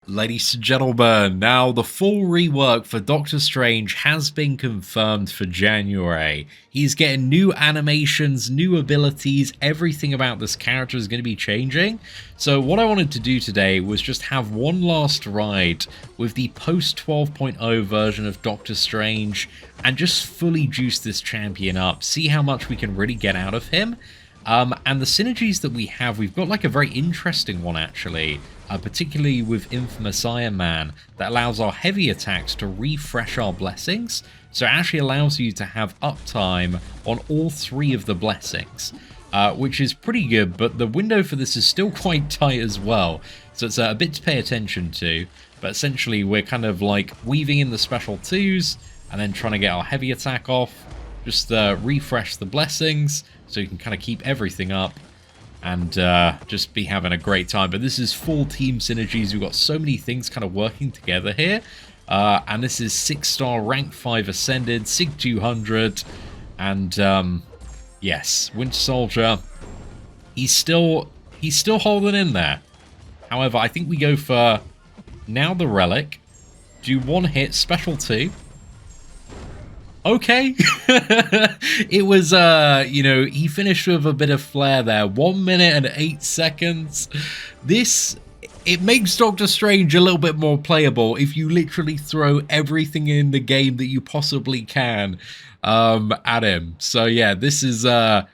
Ladies and gentlemen, now the full rework for Doctor Strange has been confirmed for January. He's getting new animations, new abilities, everything about this character is going to be changing. So what I wanted to do today was just have one last ride with the post 12.0 version of Doctor Strange and just fully juice this champion up, see how much we can really get out of him. And the synergies that we have, we've got like a very interesting one actually, particularly with Infamous Iron Man, that allows our heavy attacks to refresh our blessings. So it actually allows you to have uptime on all three of the blessings, which is pretty good, but the window for this is still quite tight as well. So it's a bit to pay attention to, but essentially we're kind of like weaving in the special 2s and then trying to get our heavy attack off, just refresh the blessings, so you can kind of keep everything up and just be having a great time. But this is full team synergies. We've got so many things kind of working together here. And this is 6-star rank 5 ascended, Sig 200. And yes, Winter Soldier, he's still holding in there. However, I think we go for now the Relic, do one hit, special 2. Okay. It was, you know, he finished with a bit of flair there. 1 minute and 8 seconds. It makes Doctor Strange a little bit more playable if you literally throw everything in the game that you possibly can at him. So yeah, this is a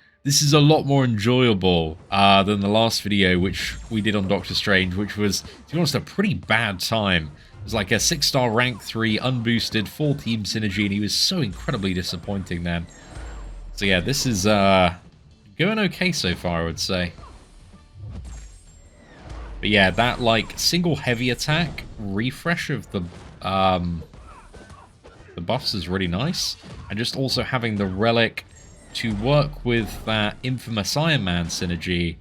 lot more enjoyable than the last video which we did on Doctor Strange, which was, to be honest, a pretty bad time. It was like a 6-star rank 3, unboosted, full team synergy, and he was so incredibly disappointing then. So yeah, this is going okay so far, I would say. But yeah, that like single heavy attack refresh of the buffs is really nice. And just also having the Relic to work with that Infamous Iron Man synergy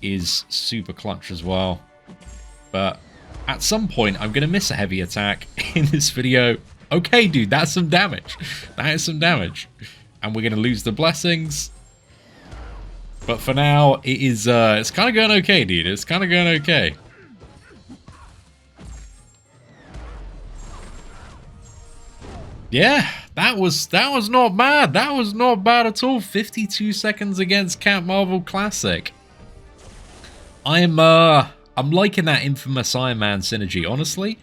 is super clutch as well. But at some point, I'm going to miss a heavy attack in this video. Okay, dude, that's some damage. That is some damage. And we're going to lose the blessings. But for now, it is, it's kind of going okay, dude. It's kind of going okay. Yeah, that was not bad. That was not bad at all. 52 seconds against Captain Marvel Classic. I'm liking that Infamous Iron Man synergy, honestly.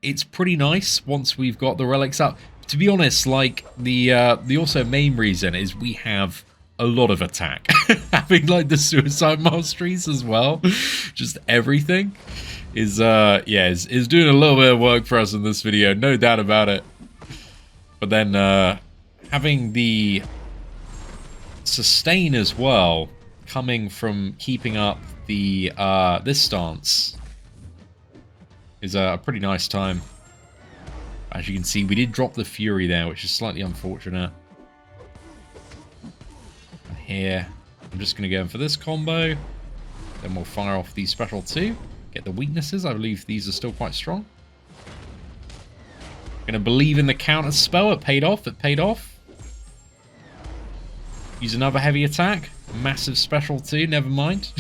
It's pretty nice once we've got the relics up. To be honest, like, the also main reason is we have a lot of attack. Having, like, the Suicide Masteries as well. Just everything is, yeah, is doing a little bit of work for us in this video. No doubt about it. But then, having the sustain as well, coming from keeping up the this stance is a pretty nice time. As you can see, we did drop the Fury there, which is slightly unfortunate. And here, I'm just going to go in for this combo. Then we'll fire off the special 2. Get the weaknesses. I believe these are still quite strong. Going to believe in the counter spell. It paid off. It paid off. Use another heavy attack. Massive special 2. Never mind.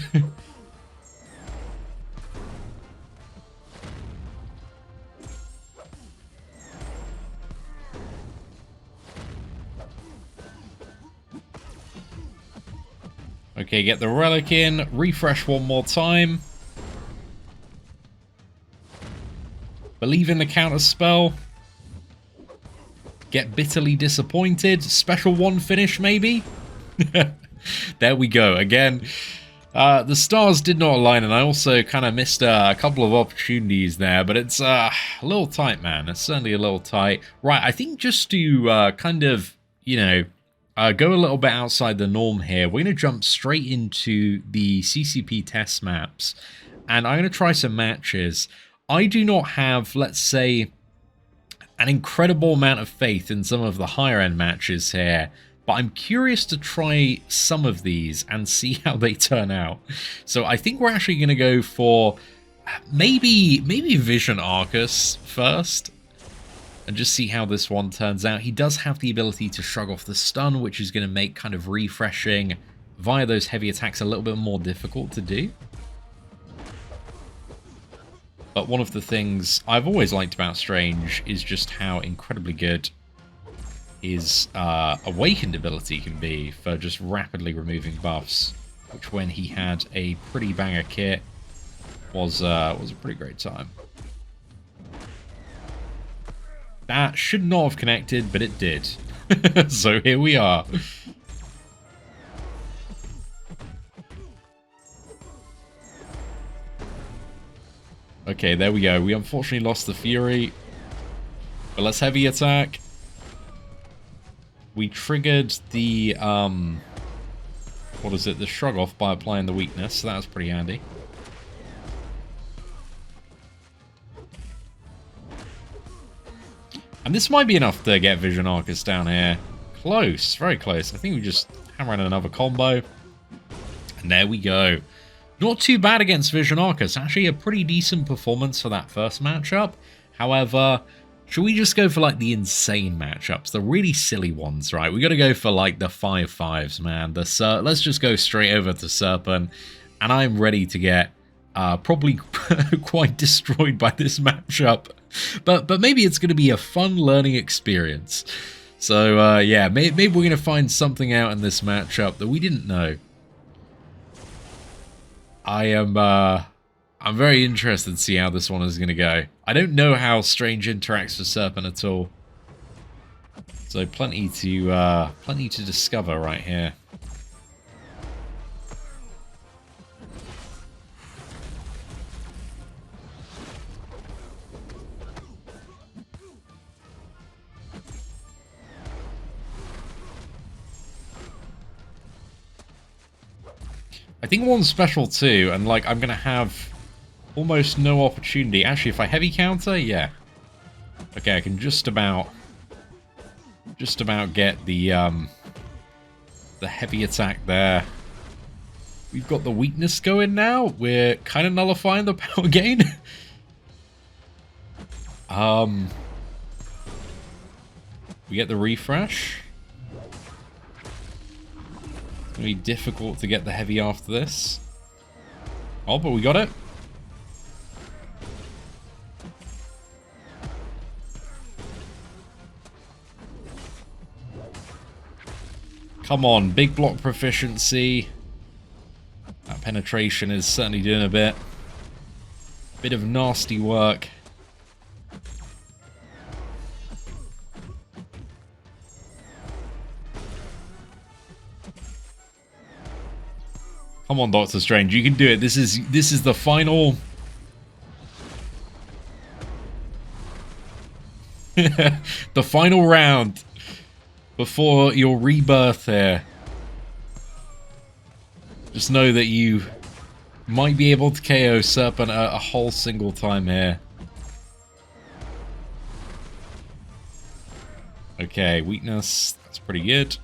Okay, get the relic in, refresh one more time. Believe in the counter spell. Get bitterly disappointed. Special 1 finish, maybe? There we go. Again, the stars did not align, and I also kind of missed a couple of opportunities there, but it's a little tight, man. It's certainly a little tight. Right, I think just to kind of, you know, go a little bit outside the norm here, we're going to jump straight into the CCP test maps, and I'm going to try some matches. I do not have, let's say, an incredible amount of faith in some of the higher end matches here, but I'm curious to try some of these and see how they turn out. So I think we're actually going to go for maybe Vision Arcus first, and just see how this one turns out. He does have the ability to shrug off the stun, which is going to make kind of refreshing via those heavy attacks a little bit more difficult to do. But one of the things I've always liked about Strange is just how incredibly good his awakened ability can be for just rapidly removing buffs, which when he had a pretty banger kit was a pretty great time. That should not have connected, but it did. So here we are. Okay, there we go. We unfortunately lost the Fury. But let's heavy attack. We triggered the, what is it? The shrug off by applying the weakness. So that was pretty handy. And this might be enough to get Vision Arcus down here. Close. Very close. I think we just hammer in another combo. And there we go. Not too bad against Vision Arcus. Actually, a pretty decent performance for that first matchup. However, should we just go for, like, the insane matchups? The really silly ones, right? We got to go for, like, the 5/5s, man. Let's just go straight over to Serpent. And I'm ready to get probably quite destroyed by this matchup. But maybe it's going to be a fun learning experience. So, yeah, maybe we're going to find something out in this matchup that we didn't know. I'm very interested to see how this one is going to go. I don't know how Strange interacts with Serpent at all. So plenty to discover right here. I think one's special too, and like I'm gonna have almost no opportunity. Actually, if I heavy counter, yeah. Okay, I can just about get the heavy attack there. We've got the weakness going now. We're kind of nullifying the power gain. We get the refresh. It's going to be difficult to get the heavy after this. Oh, but we got it. Come on, big block proficiency. That penetration is certainly doing a bit. Bit of nasty work. Come on, Doctor Strange, you can do it. This is the final. The final round before your rebirth here. Just know that you might be able to KO Serpent a whole single time here. Okay, weakness. That's pretty good.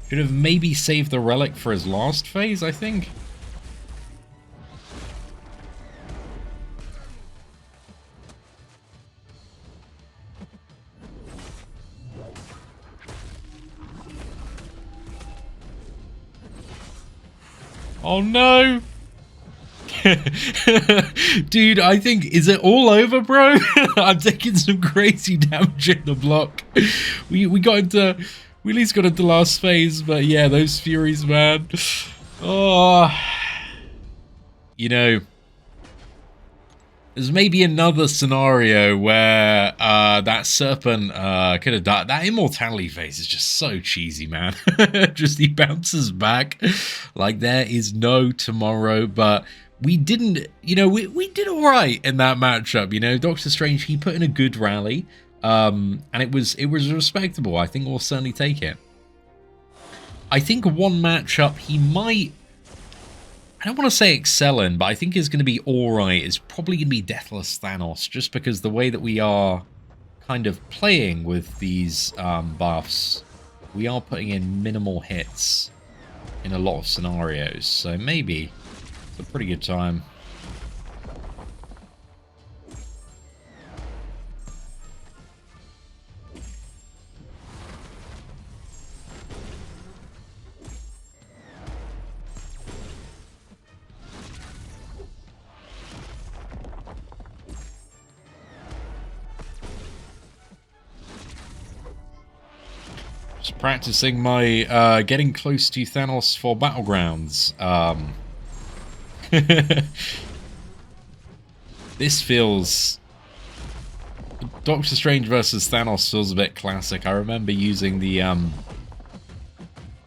Should have maybe saved the relic for his last phase, I think. Oh no! Dude, I think, is it all over, bro? I'm taking some crazy damage in the block. We got into... We at least got into the last phase, but yeah, those Furies, man. Oh. You know, there's maybe another scenario where that Serpent could have died. That immortality phase is just so cheesy, man. Just he bounces back like there is no tomorrow, but we didn't, you know, we did all right in that matchup. You know, Doctor Strange, he put in a good rally. And it was respectable. I think we'll certainly take it. I think one matchup he might, I don't want to say excel in, but I think is going to be alright, is probably going to be Deathless Thanos, just because the way that we are kind of playing with these buffs, we are putting in minimal hits in a lot of scenarios. So maybe a pretty good time. Just practicing my getting close to Thanos for Battlegrounds. This feels... Doctor Strange versus Thanos feels a bit classic. I remember using the, what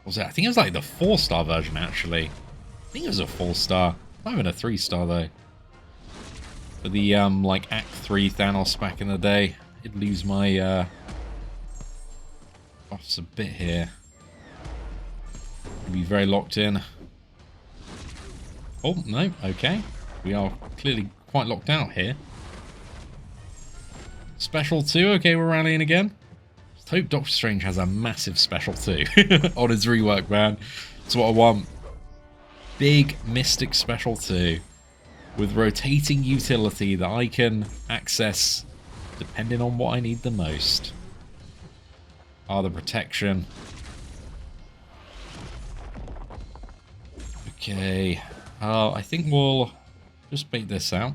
was it? I think it was like the 4-star version, actually. I think it was a 4-star. Not even a 3-star, though. For the, like, Act 3 Thanos back in the day. I'd lose my, buffs a bit here. Be very locked in. Oh, no, okay. We are clearly quite locked out here. Special 2, okay, we're rallying again. Let's hope Doctor Strange has a massive special 2 on his rework, man. That's what I want. Big Mystic Special 2 with rotating utility that I can access depending on what I need the most. The protection. Okay. I think we'll just bait this out.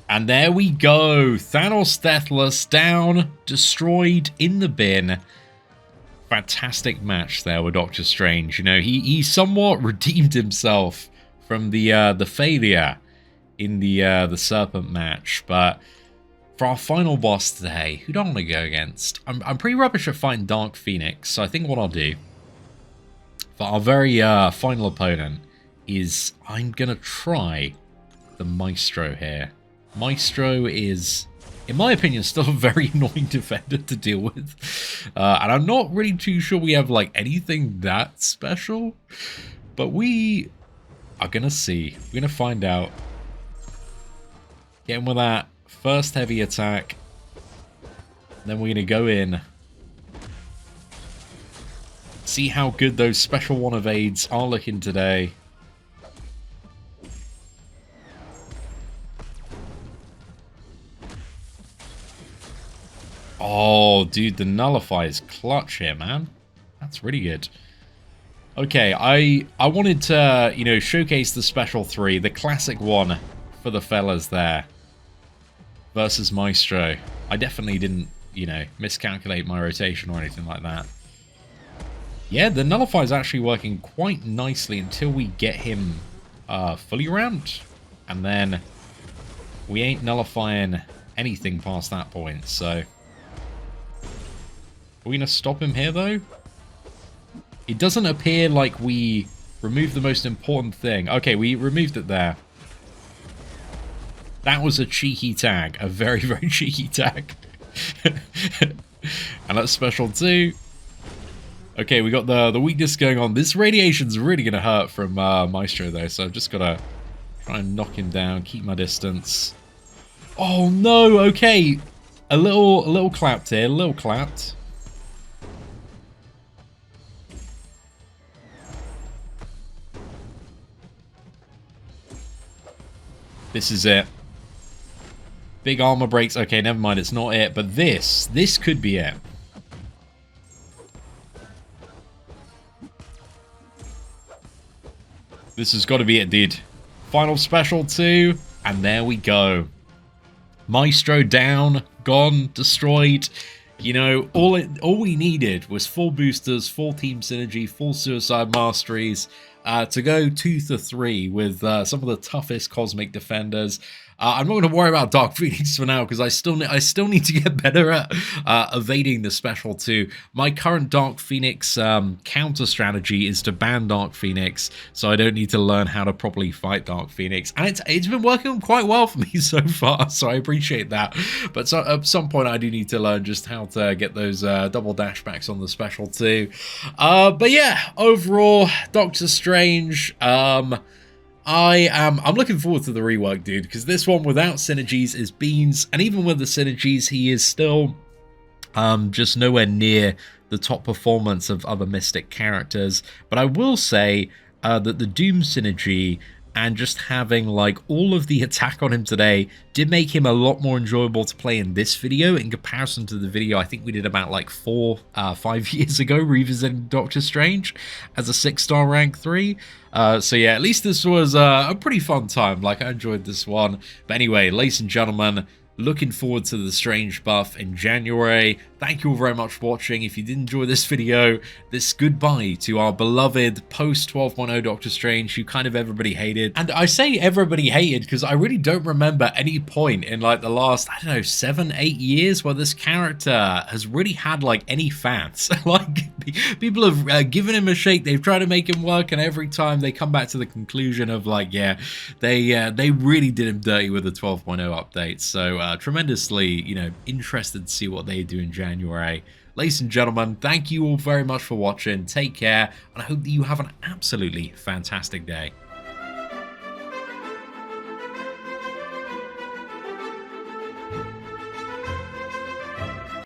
And there we go. Thanos Deathless down, destroyed in the bin. Fantastic match there with Doctor Strange. You know, he somewhat redeemed himself from the failure in the Serpent match. But for our final boss today, who do I want to go against? I'm pretty rubbish at fighting Dark Phoenix, so I think what I'll do for our very final opponent is I'm gonna try the Maestro here. Maestro is, in my opinion, still a very annoying defender to deal with. And I'm not really too sure we have, like, anything that special. But we are going to see. We're going to find out. Get in with that first heavy attack. Then we're going to go in. See how good those special one evades are looking today. Oh, dude, the nullify is clutch here, man. That's really good. Okay, I wanted to, you know, showcase the special 3, the classic one for the fellas there. Versus Maestro. I definitely didn't, you know, miscalculate my rotation or anything like that. Yeah, the nullify is actually working quite nicely until we get him fully ramped. And then we ain't nullifying anything past that point, so... Are we going to stop him here, though? It doesn't appear like we removed the most important thing. Okay, we removed it there. That was a cheeky tag. A very, very cheeky tag. And that's special 2. Okay, we got the weakness going on. This radiation's really going to hurt from Maestro, though, so I've just got to try and knock him down, keep my distance. Oh, no, okay. A little clapped here, a little clapped. This is it. Big armor breaks. Okay, never mind. It's not it. But this could be it. This has got to be it, dude. Final special 2. And there we go. Maestro down, gone, destroyed. You know, all we needed was 4 boosters, 4 team synergy, 4 suicide masteries. To go 2 to 3 with some of the toughest cosmic defenders. I'm not going to worry about Dark Phoenix for now because I still need to get better at evading the special 2. My current Dark Phoenix counter strategy is to ban Dark Phoenix, so I don't need to learn how to properly fight Dark Phoenix, and it's been working quite well for me so far, so I appreciate that. But so, at some point I do need to learn just how to get those double dashbacks on the special 2. But yeah, overall, Doctor Strange. I'm looking forward to the rework, dude, because this one without synergies is beans, and even with the synergies, he is still just nowhere near the top performance of other Mystic characters. But I will say that the Doom synergy and just having like all of the attack on him today did make him a lot more enjoyable to play in this video in comparison to the video I think we did about like 5 years ago revisiting Doctor Strange as a 6-star rank 3. So yeah, at least this was a pretty fun time. Like, I enjoyed this one. But anyway, ladies and gentlemen, looking forward to the Strange buff in January. Thank you all very much for watching. If you did enjoy this video, this goodbye to our beloved post 12.0 Doctor Strange, who kind of everybody hated. And I say everybody hated because I really don't remember any point in like the last, I don't know, 7-8 years where this character has really had like any fans. Like, people have given him a shake, they've tried to make him work, and every time they come back to the conclusion of like, yeah, they really did him dirty with the 12.0 update. So tremendously, you know, interested to see what they do in January. Ladies and gentlemen, thank you all very much for watching. Take care, and I hope that you have an absolutely fantastic day.